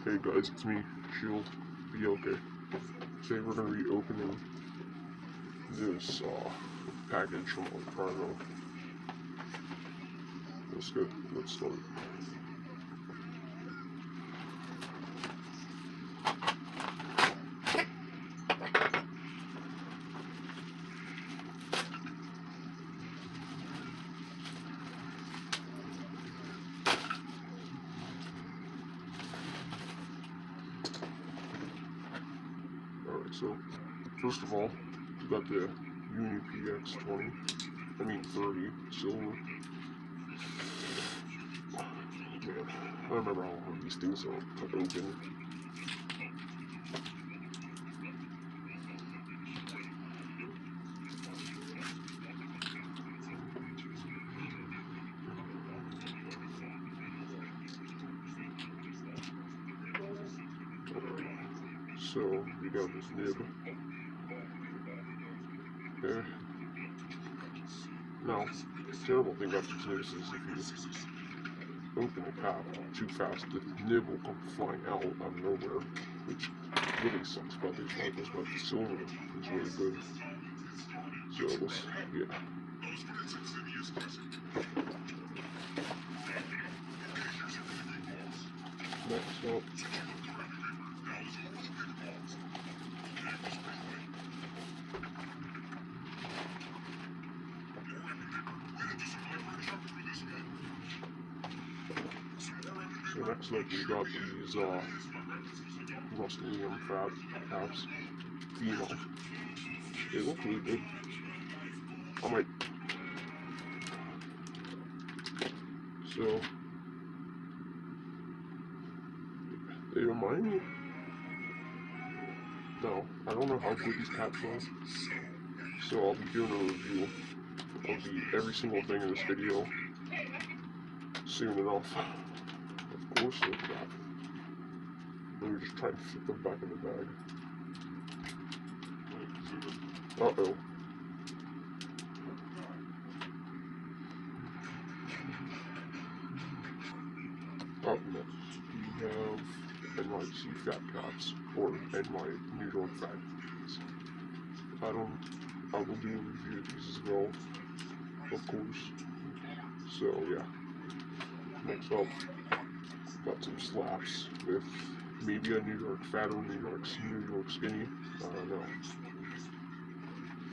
Hey guys, it's me, Shield. Be okay. Today we're going to be opening this package from primo. Let's start. Alright, so first of all, we got the PX 30 silver. Man, I don't remember how hard these things are to open. So we got this nib. Okay. Now, the terrible thing about these nibs is if you open the cap too fast, the nib will come flying out of nowhere, which really sucks about these rifles, but the silver is really good. So let's, yeah. Next up, we got these Rust-Oleum fab caps, primo. They look really good. I might. So they remind me. No, I don't know how good these caps are. So I'll be doing a review of every single thing in this video soon enough. Of course, no crap. Let me just try and fit them back in the bag. Uh-oh. Up next, we have NYC fat caps, or NY New York fat caps. I will do a review of these as well, of course. So yeah. Next up, got some slaps with maybe a New York fat or New York skinny. I don't know.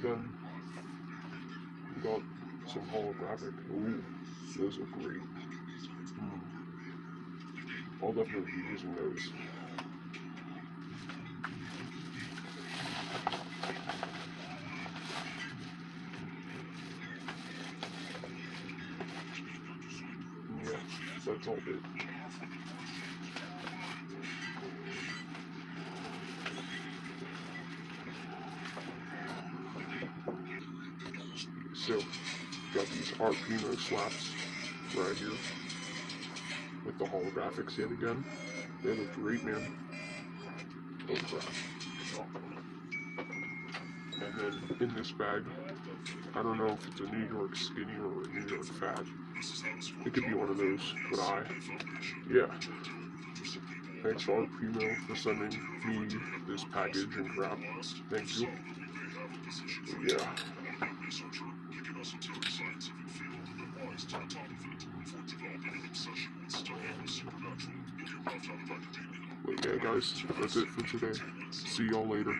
Then we got some holographic. Ooh, those are great. I'll definitely be using those. Yeah, that's all it. So, got these primo slaps right here with the holographics yet again. They look great, man. Oh crap. And then in this bag, I don't know if it's a New York skinny or a New York fat. It could be one of those, but yeah. Thanks to primo for sending me this package and crap. Thank you. Yeah. But yeah, guys, that's it for today. See y'all later.